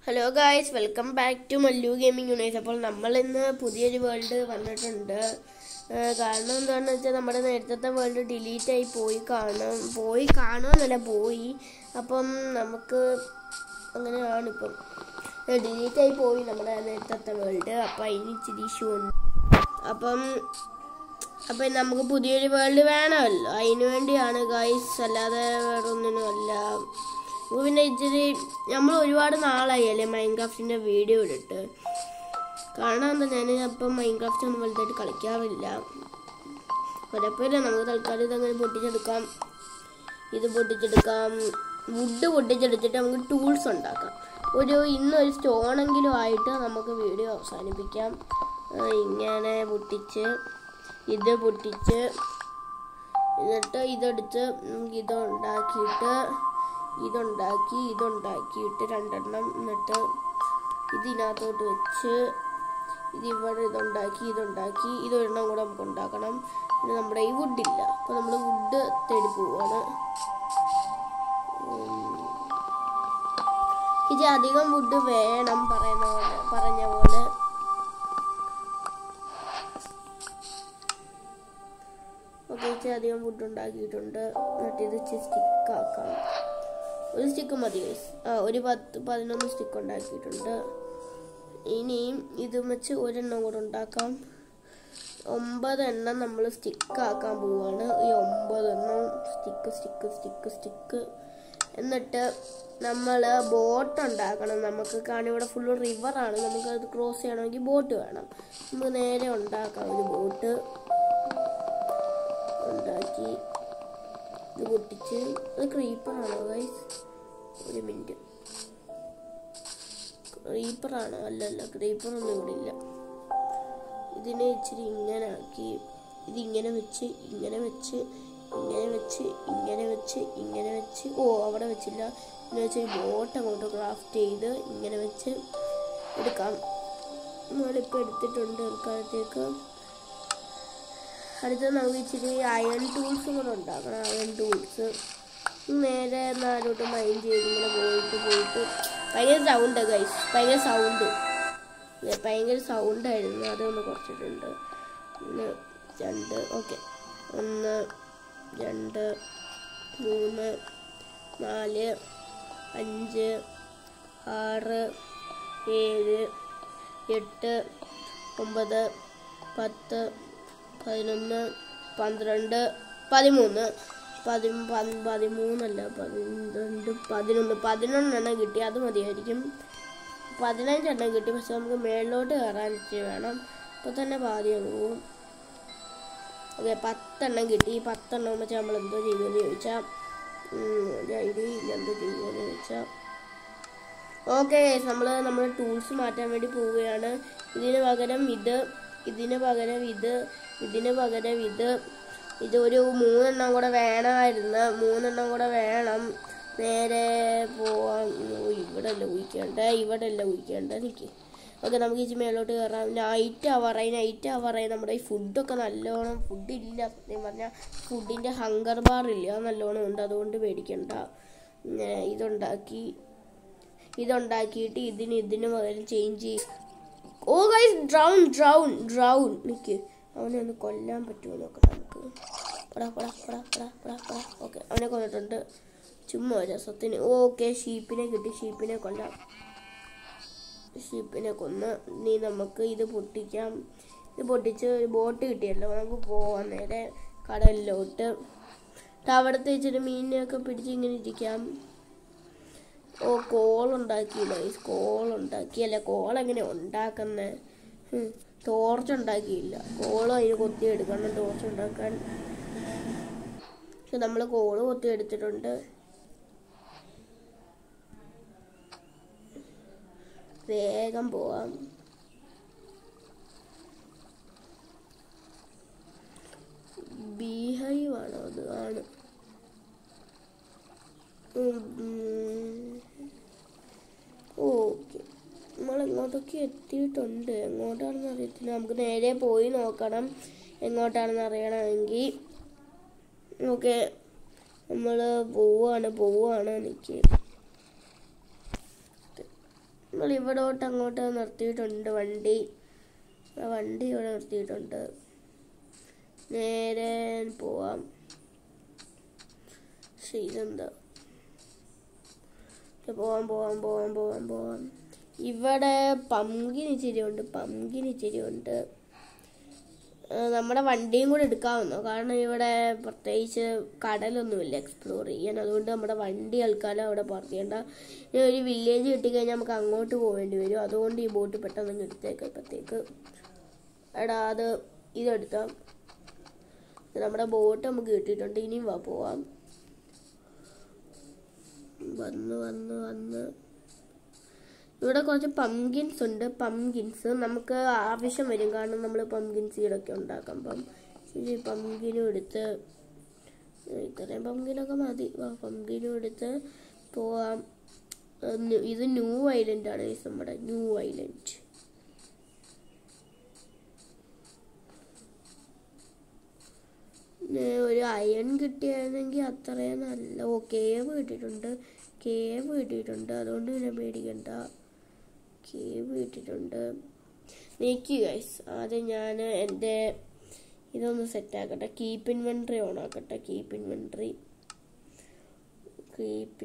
Hello guys, welcome back to Mallu gaming universe. അപ്പോൾ നമ്മൾ ഇന്ന് പുതിയൊരു വേൾഡ് വന്നിട്ടുണ്ട്. കാരണം എന്താണെന്ന് വെച്ചാൽ നമ്മുടെ നേരത്തെ വേൾഡ് ഡിലീറ്റ് ആയി പോയി. അപ്പം നമുക്ക് അങ്ങനെയാണ് ഇപ്പം ഡിലീറ്റ് ആയി പോയി നമ്മുടെ നേരത്തെ വേൾഡ്. അപ്പം അതിന് ഇച്ചിരി ഇഷ്യൂ ഉണ്ട്. അപ്പം നമുക്ക് പുതിയൊരു വേൾഡ് വേണമല്ലോ, അതിനു വേണ്ടിയാണ് ഗായ്സ്, അല്ലാതെ വേറെ ഒന്നിനും അല്ല. പിന്നെ ഇച്ചിരി നമ്മൾ ഒരുപാട് നാളായി അല്ലേ മൈൻക്രാഫ്റ്റിൻ്റെ വീഡിയോ ഇട്ടിട്ട്. കാരണം എന്താ, ഞാൻ അപ്പം മൈൻക്രാഫ്റ്റ് ഒന്നും വലുതായിട്ട് കളിക്കാറില്ല. കുഴപ്പമില്ല, നമുക്ക് തൽക്കാലം ഇതങ്ങനെ പൊട്ടിച്ചെടുക്കാം. വുഡ് പൊട്ടിച്ചെടുത്തിട്ട് നമുക്ക് ടൂൾസ് ഉണ്ടാക്കാം. ഇന്നൊരു സ്റ്റോണെങ്കിലും ആയിട്ട് നമുക്ക് വീഡിയോ അവസാനിപ്പിക്കാം. ഇങ്ങനെ പൊട്ടിച്ച് എന്നിട്ട് ഇതെടുത്ത് ഇതുണ്ടാക്കിയിട്ട് രണ്ടെണ്ണം, എന്നിട്ട് ഇതിനകത്തോട്ട് വെച്ച് ഇതിവിടെ ഇതൊരെണ്ണം കൂടെ നമുക്ക് ഉണ്ടാക്കണം. പിന്നെ നമ്മുടെ ഈ വുഡില്ല, അപ്പോൾ നമ്മൾ വുഡ് തേടി പോവാണ്. ഇത് അധികം വുഡ് വേണം പറഞ്ഞ പോലെ. ഓക്കെ, അധികം വുഡ് ഉണ്ടാക്കിയിട്ടുണ്ട്. എന്നിട്ട് ഇത് സ്റ്റിക്കാക്കാം. ഒരു സ്റ്റിക്ക് മതി ഗൈസ്. ഒരു 10-11 സ്റ്റിക്ക് ഉണ്ടാക്കിയിട്ടുണ്ട്. ഇനിയും ഇത് വെച്ച് ഒരെണ്ണം കൂടെ ഉണ്ടാക്കാം. 9 എണ്ണം നമ്മൾ സ്റ്റിക്കാക്കാൻ പോവുകയാണ്. ഈ 9 എണ്ണം സ്റ്റിക്ക്. എന്നിട്ട് നമ്മൾ ബോട്ട് ഉണ്ടാക്കണം. നമുക്ക് കാരണം ഇവിടെ ഫുള്ള് റിവറാണ്. നമുക്കത് ക്രോസ് ചെയ്യണമെങ്കിൽ ബോട്ട് വേണം. നമുക്ക് നേരെ ഉണ്ടാക്കാം ഒരു ബോട്ട്. ഉണ്ടാക്കി ഇത് പൊട്ടിച്ച്, അത് ക്രീപ്പറാണോ ഗൈസ്? ഒരു മിനിറ്റ്, ക്രീപ്പറാണോ? അല്ലല്ല, ക്രീപ്പറൊന്നും ഇവിടെ ഇല്ല. ഇതിനെ ഇച്ചിരി ഇങ്ങനെ ആക്കി, ഇതിങ്ങനെ വെച്ച് അവിടെ വെച്ചില്ല. ഇങ്ങനെ വെച്ച് ബോട്ട് അങ്ങോട്ട് ക്രാഫ്റ്റ് ചെയ്ത് ഇങ്ങനെ വെച്ച് എടുക്കാം. നമ്മളിപ്പോൾ എടുത്തിട്ടുണ്ട് തൽക്കാലത്തേക്ക്. അടുത്തത് നമുക്ക് ഇച്ചിരി അയൺ ടൂൾസും കൂടെ ഉണ്ടാക്കണം. അയൺ ടൂൾസ് നേരെ നാലോട്ട് മൈൻഡ് ചെയ്ത് ഇങ്ങനെ പോയിട്ട് ഭയങ്കര സൗണ്ട് ഗൈസ്, ഭയങ്കര സൗണ്ടായിരുന്നു. അതൊന്ന് കുറച്ചിട്ടുണ്ട്. 1 2 ഓക്കെ, 1 2 3 4 5 6 7 8 9 10 11 12 13 11 എണ്ണം കിട്ടി. അത് മതിയായിരിക്കും. 15 എണ്ണം കിട്ടി. പക്ഷെ നമുക്ക് മേളിലോട്ട് കയറാൻ വേണം. അപ്പോൾ തന്നെ പാതി അങ്ങ് പോവും. ഓക്കെ, 10 എണ്ണം കിട്ടി. 10 എണ്ണം വെച്ചാൽ നമ്മൾ എന്തോ ചെയ്യുമെന്ന് ചോദിച്ചാൽ ഓക്കെ, നമ്മൾ ടൂൾസ് മാറ്റാൻ വേണ്ടി പോവുകയാണ്. ഇതിന് പകരം ഇത് ഒരു 3 എണ്ണം കൂടെ വേണമായിരുന്നു. 3 എണ്ണം കൂടെ വേണം. നേരെ പോവാം. ഇവിടെ അല്ല ഊഹിക്കേണ്ട എനിക്ക്. ഓക്കെ, നമുക്ക് ഇച്ചിരി മേലോട്ട് കയറാം. നൈറ്റ് ആവാറായി. നമ്മുടെ ഈ ഫുഡൊക്കെ നല്ലോണം, ഫുഡില്ല സത്യം പറഞ്ഞാൽ. ഫുഡിൻ്റെ ഹങ്കർ ബാർ ഇല്ല, അത് നല്ലോണം ഉണ്ട്. അതുകൊണ്ട് പേടിക്കണ്ട. ഇതുണ്ടാക്കിയിട്ട് ഇതിന് പകരം ചേഞ്ച് ചെയ്യും. ഓ ഗൈസ്, ഡ്രൗൺ. നിക്ക്, അവനെ ഒന്ന് കൊല്ലാൻ പറ്റുമോ നോക്കാം നമുക്ക്. ഓക്കെ, അവനെ കൊന്നിട്ടുണ്ട്. ചുമ്മാ രസത്തിന്. ഓക്കെ, ഷീപ്പിനെ കിട്ടി. ഷീപ്പിനെ കൊന്ന് ഇനി നമുക്ക് ഇത് പൊട്ടിക്കാം. ഇത് പൊട്ടിച്ച് ഒരു ബോട്ട് കിട്ടിയല്ലോ, നമുക്ക് പോവാം നേരെ കടലിലോട്ട്. അവിടുത്തെ ഇച്ചിരി മീനിനെയൊക്കെ പിടിച്ച് ഇങ്ങനെ ഇരിക്കാം. ഓ, കോളുണ്ടാക്കിയില്ല. കോളെങ്ങനെ ഉണ്ടാക്കുന്നത്? ടോർച്ച് ഉണ്ടാക്കിയില്ല. കോളും അതിന് കൊത്തിയെടുക്കണം ടോർച്ച് ഉണ്ടാക്കാൻ. പക്ഷെ നമ്മൾ കോള് കൊത്തിയെടുത്തിട്ടുണ്ട്. വേഗം പോവാം. ബീഹൈവ് ആണോ? അത് ആണ്. ഓക്കെ, നമ്മൾ എങ്ങോട്ടൊക്കെ എത്തിയിട്ടുണ്ട്. എങ്ങോട്ടാണെന്ന് അറിയത്തില്ല. നമുക്ക് നേരെ പോയി നോക്കണം എങ്ങോട്ടാണെന്ന് അറിയണമെങ്കിൽ. ഓക്കെ, നമ്മൾ പോവാണ്. എനിക്ക് നമ്മൾ ഇവിടോട്ട് അങ്ങോട്ട് നിർത്തിയിട്ടുണ്ട് വണ്ടി. ഇവിടെ നിർത്തിയിട്ടുണ്ട്. നേരെ പോവാം. ഇതെന്താ? പോവാം. ഇവിടെ പംകിൻ ഇച്ചിരി ഉണ്ട്. നമ്മുടെ വണ്ടിയും കൂടെ എടുക്കാവുന്നു. കാരണം ഇവിടെ പ്രത്യേകിച്ച് കടലൊന്നുമില്ല എക്സ്പ്ലോർ ചെയ്യാൻ. അതുകൊണ്ട് നമ്മുടെ വണ്ടി തൽക്കാലം അവിടെ പാർക്ക് ചെയ്യണ്ട. ഇനി ഒരു വില്ലേജ് കിട്ടിക്കഴിഞ്ഞാൽ നമുക്ക് അങ്ങോട്ട് പോകേണ്ടി വരും. അതുകൊണ്ട് ഈ ബോട്ട് പെട്ടെന്ന് എടുത്തേക്ക്. എടാ ഇതെടുത്താം. നമ്മുടെ ബോട്ട് നമുക്ക് കിട്ടിയിട്ടുണ്ട്. ഇനിയും പോവാം. വന്ന് ഇവിടെ കുറച്ച് പംകിൻസ് ഉണ്ട്. പംകിൻസ് നമുക്ക് ആവശ്യം വരും. കാരണം നമ്മൾ പംകിൻ സീഡൊക്കെ ഉണ്ടാക്കുമ്പം ഈ പംകിനും എടുത്ത് ഇത്രയും പംകിനൊക്കെ മതി. പംകിനും എടുത്ത് പോവാം. ഇത് ന്യൂ ഐലൻഡ് ആണ്. നമ്മുടെ ന്യൂ ഐലൻഡ്. ഒരു അയൺ കിട്ടിയായിരുന്നെങ്കിൽ അത്രയും നല്ല. കേവ് കിട്ടിയിട്ടുണ്ട്. അതുകൊണ്ട് പിന്നെ പേടിക്കണ്ട. കേവ് കിട്ടിയിട്ടുണ്ട്. നീക്കി ഗൈസ്. ആദ്യം ഞാൻ എൻ്റെ ഇതൊന്ന് സെറ്റാക്കട്ടെ. കീപ്പ് ഇൻവെൻട്രി ഓൺ ആക്കട്ടെ. കീപ്പ്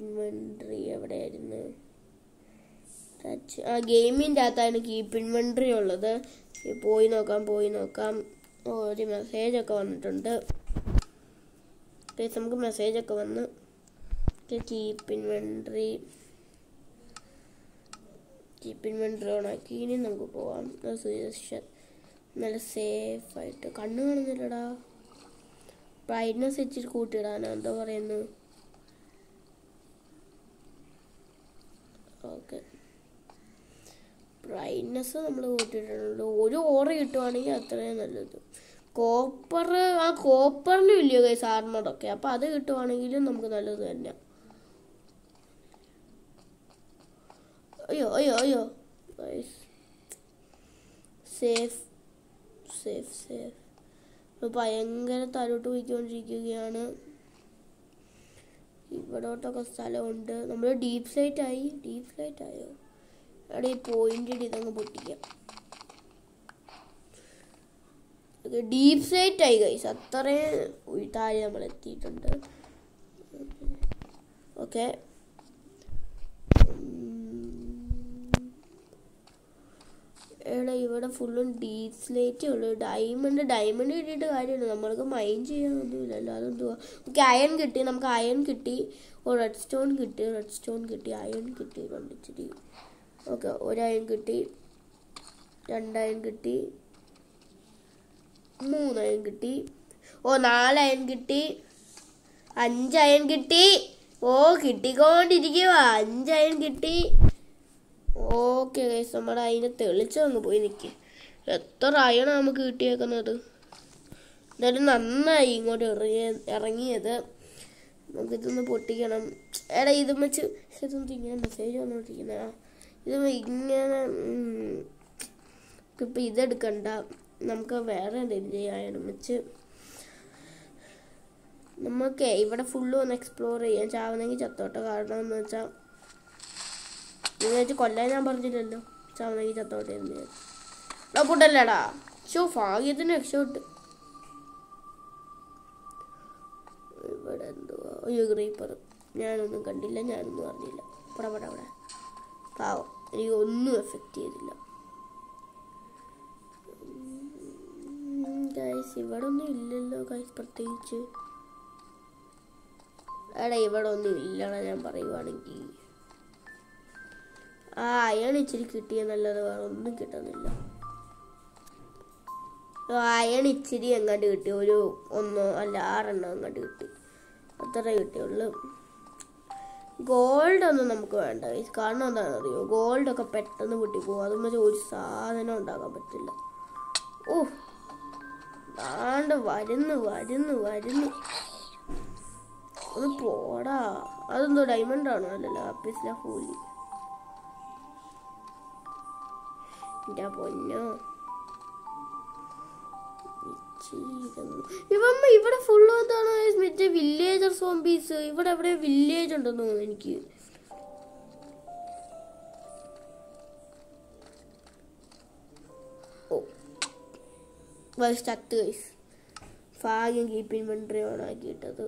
ഇൻവെൻട്രി എവിടെയായിരുന്നു? ഗെയിമിൻ്റെ അകത്താണ് കീപ്പ് ഇൻവെൻട്രി ഉള്ളത്. പോയി നോക്കാം. ഒരു മെസ്സേജൊക്കെ വന്നിട്ടുണ്ട്. നമുക്ക് മെസ്സേജൊക്കെ വന്ന് കീപ്പ് ഇൻവെൻട്രി ഓണാക്കി. ഇനി നമുക്ക് പോവാം. നല്ല സേഫായിട്ട്. കണ്ണ് കാണുന്നില്ലടാ. ബ്രൈറ്റ്നസ് ഇച്ചിരി കൂട്ടിയിടാനോ എന്താ പറയുന്നത്? ഓക്കെ, ബ്രൈറ്റ്നസ് നമ്മൾ കൂട്ടിയിട്ടുണ്ട്. ഒരു ഓറ കിട്ടുവാണെങ്കിൽ അത്രയും നല്ലത്. കോപ്പറിനും ഇല്ലയോ ഗൈസ് ആർമറൊക്കെ? അപ്പം അത് കിട്ടുവാണെങ്കിലും നമുക്ക് നല്ലത് തന്നെ. അയ്യോ സേഫ്. ഭയങ്കര താഴോട്ട് പോയിക്കൊണ്ടിരിക്കുകയാണ്. ഇവിടോട്ടൊക്കെ സ്ഥലമുണ്ട്. നമ്മൾ ഡീപ്പ് ഫ്ലൈറ്റ് ആയോ? അവിടെ ഈ പോയിന്റ് ഇതങ്ങ് പൊട്ടിക്കാം. ഡീപ്പ് ഫ്ലൈറ്റ് ആയി ഗൈസ്. അത്രയും താഴെ നമ്മൾ എത്തിയിട്ടുണ്ട്. ഓക്കെ, ഇവിടെ ഫുള്ളും ഡീപ്പ് സ്ലേറ്റേ ഉള്ളൂ. ഡയമണ്ട് കിട്ടിയിട്ട് കാര്യമില്ല. നമ്മൾക്ക് മൈൻ ചെയ്യാനൊന്നുമില്ലല്ലോ. അതെന്തുവാ? ഓക്കെ, അയൺ കിട്ടി. നമുക്ക് അയൺ കിട്ടി. റെഡ് സ്റ്റോൺ കിട്ടി. അയൺ കിട്ടിയിട്ടുണ്ട് ഇച്ചിരി. ഓക്കെ, ഒരു അയൺ കിട്ടി, 2 അയൺ കിട്ടി, 3 അയൺ കിട്ടി, 4 അയൺ കിട്ടി, 5 അയൺ കിട്ടി. കിട്ടിക്കൊണ്ടിരിക്കുക. 5 അയൺ കിട്ടി. ഓക്കെ ഗൈസ്, നമ്മുടെ അതിനെ തെളിച്ചങ്ങ് പോയി നിൽക്കുക. എത്ര അയണാണ് നമുക്ക് കിട്ടിയേക്കുന്നത്. എന്തായാലും നന്നായി ഇങ്ങോട്ട് ഇറങ്ങിയത്. നമുക്കിതൊന്ന് പൊട്ടിക്കണം. ഇത് വെച്ച് ഇങ്ങനെ മെസ്സേജ് വന്നോണ്ടിരിക്കുന്ന ഇത് ഇങ്ങനെ. ഇപ്പം ഇതെടുക്കണ്ട, നമുക്ക് വേറെ എന്തെങ്കിലും ചെയ്യാനും വെച്ച്. നമുക്ക് ഇവിടെ ഫുള്ളും ഒന്ന് എക്സ്പ്ലോർ ചെയ്യാം. ചാവുന്നെങ്കിൽ ചത്തോട്ടെ. കാരണം എന്ന് വെച്ചാൽ കൊല്ലാൻ ഞാൻ പറഞ്ഞില്ലല്ലോ. ചാവുന്നെങ്കിൽ ചത്തോട്ടെ എന്ന് പൊട്ടല്ലേടാ. ഭാഗ്യത്തിന് രക്ഷപ്പെട്ട്. ഇവിടെ എന്തുവാ? ഗ്രീപ്പർ. ഞാനൊന്നും കണ്ടില്ല, ഞാനൊന്നും അറിഞ്ഞില്ല. ഇവിടെ പാവം, എനിക്ക് ഒന്നും എഫക്റ്റ് ചെയ്തില്ല ഗൈസ്. ഇവിടെ ഒന്നും ഇല്ലല്ലോ ഗൈസ് പ്രത്യേകിച്ച്. ഇവിടെ ഒന്നും ഇല്ലടാ ഞാൻ പറയുവാണെങ്കിൽ. അയൺ ഇച്ചിരി കിട്ടിയെന്നല്ലാതെ വേറെ ഒന്നും കിട്ടുന്നില്ല. അയൺ ഇച്ചിരി എങ്ങാണ്ട് കിട്ടി. 1 അല്ല 6 എണ്ണം എങ്ങാണ്ട് കിട്ടി. അത്ര കിട്ടിയുള്ളൂ. ഗോൾഡൊന്നും നമുക്ക് വേണ്ട. കാരണം എന്താണെന്ന് അറിയോ? ഗോൾഡൊക്കെ പെട്ടെന്ന് പൊട്ടിപ്പോകും. അതും വെച്ചാൽ ഒരു സാധനം ഉണ്ടാക്കാൻ പറ്റില്ല. വരുന്നു ഒന്ന് പോടാ. അതെന്തോ ഡയമണ്ട് ആണോ? അല്ലല്ലോ, ലാപ്പിസ് ലഫൂലി. എൻ്റെ പൊന്നോ, ഇവിടെ ഫുള്ള് എന്താണ് മറ്റേ വില്ലേജർ സോംബീസ്. ഇവിടെ എവിടെ വില്ലേജ് ഉണ്ടെന്ന് തോന്നുന്നു എനിക്ക്. ചത്ത് ഗൈസ്. ഭാഗ്യം കീപ്പ് ഇൻവെന്ററി ഓൺ ആക്കിയിട്ടത്.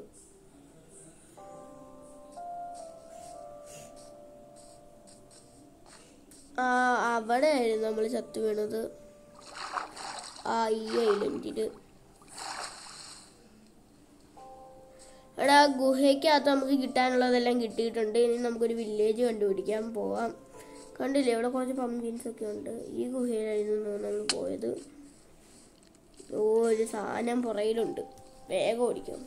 അവിടെ ആയിരുന്നു നമ്മൾ ചത്തു വീണത്, ഈ ഐലൻഡില്. എടാ ഗുഹയ്ക്കകത്ത് നമുക്ക് കിട്ടാനുള്ളതെല്ലാം കിട്ടിയിട്ടുണ്ട്. ഇനി നമുക്കൊരു വില്ലേജ് കണ്ടുപിടിക്കാൻ പോവാം. കണ്ടില്ലേ ഇവിടെ കുറച്ച് പംകിൻസ് ഒക്കെ ഉണ്ട്. ഈ ഗുഹയിലായിരുന്നു നമ്മൾ പോയത്. ഒരു സാധനം പുറയിലുണ്ട്, വേഗം ഓടിക്കും.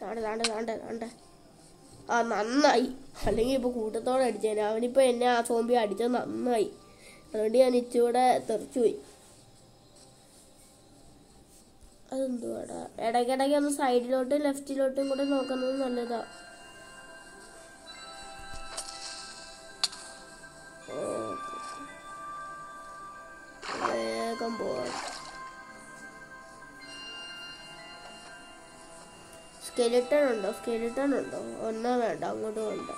താണ്ട നന്നായി. അല്ലെങ്കിൽ ഇപ്പൊ കൂട്ടത്തോടെ അടിച്ചേനെ. അവനിപ്പോ എന്നെ ആ സോംബി അടിച്ചത് നന്നായി. അതുകൊണ്ട് ഞാൻ ഇച്ചിരൂടെ തെറിച്ചുപോയി. അതെന്തുവാടാ, ഇടയ്ക്കിടയ്ക്ക് ഒന്ന് സൈഡിലോട്ടും ലെഫ്റ്റിലോട്ടും കൂടെ നോക്കുന്നത് നല്ലതാ. വേഗം പോവാം. സ്കെലിട്ടൺ ഉണ്ടോ? ഒന്നോ വേണ്ട, അങ്ങോട്ട് പോകണ്ട.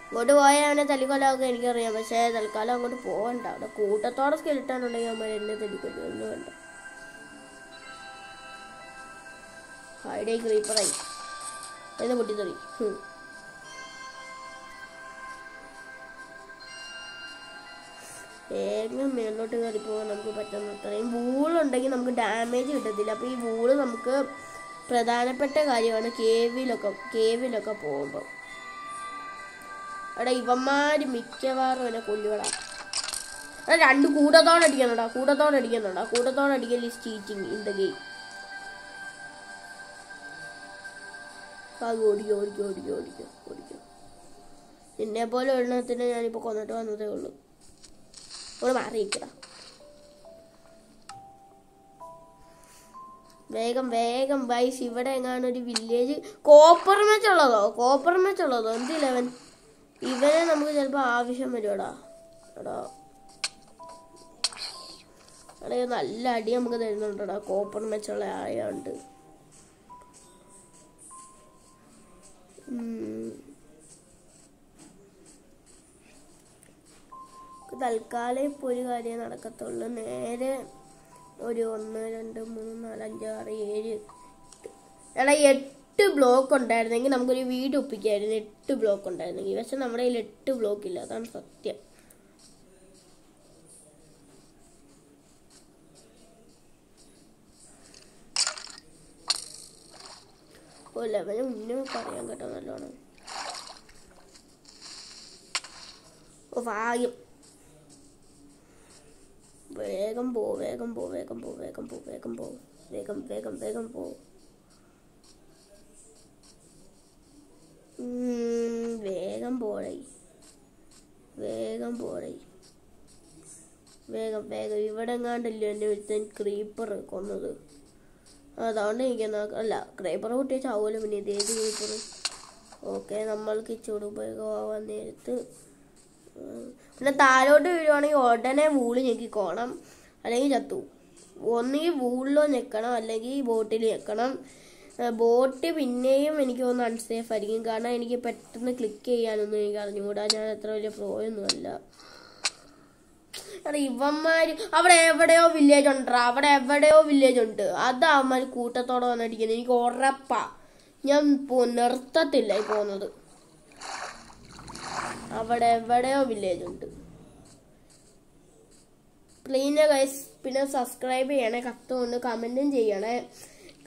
അങ്ങോട്ട് പോയാൽ അവനെ തല്ലിക്കൊല്ലാമൊക്കെ എനിക്കറിയാം. പക്ഷേ തൽക്കാലം അങ്ങോട്ട് പോകണ്ട. അവിടെ കൂട്ടത്തോടെ സ്കെലിട്ടൺ ഉണ്ടെങ്കിൽ അവൻ എന്നെ തല്ലിക്കൊല്ലും. ഒന്നും വേണ്ട. ഹൈഡേ ക്രീപ്പറായി എന്ന് പൊട്ടിത്തെറി. വേഗം മേലോട്ട് കയറി പോകാൻ നമുക്ക് പറ്റുന്നത്രയും. വൂളുണ്ടെങ്കിൽ നമുക്ക് ഡാമേജ് കിട്ടത്തില്ല. അപ്പോൾ ഈ വൂള് നമുക്ക് പ്രധാനപ്പെട്ട കാര്യമാണ് കേവിലൊക്കെ പോകുമ്പോൾ. അവിടെ ഇവന്മാര് മിക്കവാറും എന്നെ കൊല്ലുകളാ. രണ്ട് കൂട്ടത്തോടെ അടിക്കൽ is cheating in the game. ഓടിക്കോ. നിന്നെ പോലെ എണ്ണത്തിന് ഞാനിപ്പോൾ കൊന്നിട്ട് വന്നതേ ഉള്ളൂ. ഇവിടെ മാറിയിക്കടാ. വേഗം വൈസ്. ഇവിടെ എങ്ങാനും ഒരു വില്ലേജ് കോപ്പർ മെച്ചുള്ളതോ എന്തില്ല ഇവനെ നമുക്ക് ചിലപ്പോൾ ആവശ്യം വരുവാടാ. നല്ല അടി നമുക്ക് തരുന്നുണ്ടടാ കോപ്പർ മെച്ചുള്ള ആയോണ്ട്. തൽക്കാലം ഇപ്പോൾ ഒരു കാര്യം നടക്കത്തുള്ളൂ. നേരെ ഒരു 1 2 3 4 5 6 7 8 ബ്ലോക്ക് ഉണ്ടായിരുന്നെങ്കിൽ നമുക്കൊരു വീട് ഒപ്പിക്കായിരുന്നു. 8 ബ്ലോക്ക് ഉണ്ടായിരുന്നെങ്കിൽ. പക്ഷെ നമ്മുടെ കയ്യിൽ 8 ബ്ലോക്ക് ഇല്ല. അതാണ് സത്യം. ലെവല് മുന്നേ പറയാൻ കേട്ടോ നല്ലോണം. ഭാഗ്യം. വേഗം പോ. വേഗം ഇവിടെ എങ്ങാണ്ടല്ലോ എന്നെ ഒരുത്തൻ ക്രീപ്പർ കൊന്നത്. അതുകൊണ്ട് എനിക്കെന്നാ അല്ല ക്രീപ്പർ കുട്ടിയെ ചാവുമല്ലോ. പിന്നെ ഇതേത് ക്രീപ്പർ. ഓക്കെ, നമ്മൾക്ക് ഇച്ചോട് ഉപയോഗമാവാൻ നേരത്ത് പിന്നെ താഴോട്ട് വീഴുവാണെങ്കിൽ ഉടനെ വൂള് ഞെക്കിക്കോണം, അല്ലെങ്കിൽ ചത്തു. ഒന്നുകിൽ വൂളിലോ ഞെക്കണം, അല്ലെങ്കിൽ ബോട്ടിൽ ഞെക്കണം. ബോട്ട് പിന്നെയും എനിക്ക് തോന്നുന്നു അൺസേഫ് ആയിരിക്കും. കാരണം എനിക്ക് പെട്ടെന്ന് ക്ലിക്ക് ചെയ്യാനൊന്നും എനിക്ക് അറിഞ്ഞുകൂടാ. ഞാൻ അത്ര വലിയ പ്രോയൊന്നും അല്ല. ഇവന്മാര് അവിടെ എവിടെയോ വില്ലേജ് ഉണ്ട്. അത് അവന്മാർ കൂട്ടത്തോടെ വന്നടിക്കുന്നത് എനിക്ക് ഉറപ്പാ. ഞാൻ നിർത്തത്തില്ല ഈ പോകുന്നത്. അവിടെ എവിടെയോ വില്ലേജ് ഉണ്ട്. പ്ലീസ് ഗൈസ്, പിന്നെ സബ്സ്ക്രൈബ് ചെയ്യണേ, കത്തുകൊണ്ട് കമന്റും ചെയ്യണേ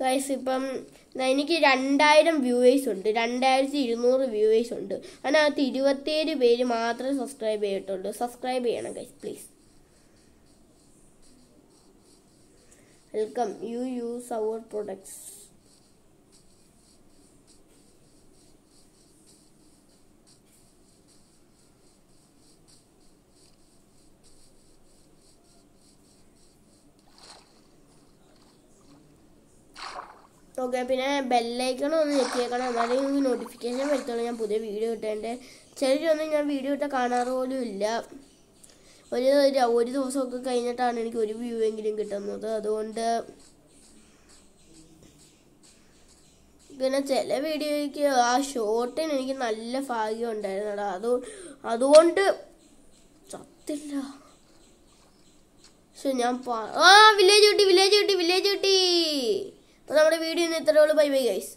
ഗൈസ്. ഇപ്പം എനിക്ക് 2000 വ്യൂവേഴ്സ് ഉണ്ട്, 2200 വ്യൂവേഴ്സ് ഉണ്ട്. അതിനകത്ത് 27 പേര് മാത്രമേ സബ്സ്ക്രൈബ് ചെയ്തിട്ടുള്ളൂ. സബ്സ്ക്രൈബ് ചെയ്യണം guys please. Welcome. You use our products. Okay, പിന്നെ ബെല്ലൈക്കണം ഒന്ന് ഞെക്കിയേക്കണം. എന്നാലും നിങ്ങൾക്ക് നോട്ടിഫിക്കേഷൻ വരുത്തുള്ളൂ ഞാൻ പുതിയ വീഡിയോ ഇട്ടേൻ്റെ. ചിലരൊന്നും ഞാൻ വീഡിയോ ഇട്ടാൽ കാണാറ് പോലും ഇല്ല. ഒരു ദിവസമൊക്കെ കഴിഞ്ഞിട്ടാണ് എനിക്ക് ഒരു വ്യൂ എങ്കിലും കിട്ടുന്നത്. അതുകൊണ്ട് പിന്നെ ചില വീഡിയോയ്ക്ക് ആ ഷോട്ടിന് എനിക്ക് നല്ല ഭാഗ്യം ഉണ്ടായിരുന്നടാ. അതുകൊണ്ട് ചത്തില്ല. പക്ഷെ ഞാൻ വില്ലേജ് കിട്ടി. അപ്പോൾ നമ്മുടെ വീഡിയോ ഇന്ന് ഇത്രയുള്ളൂ. Bye bye guys.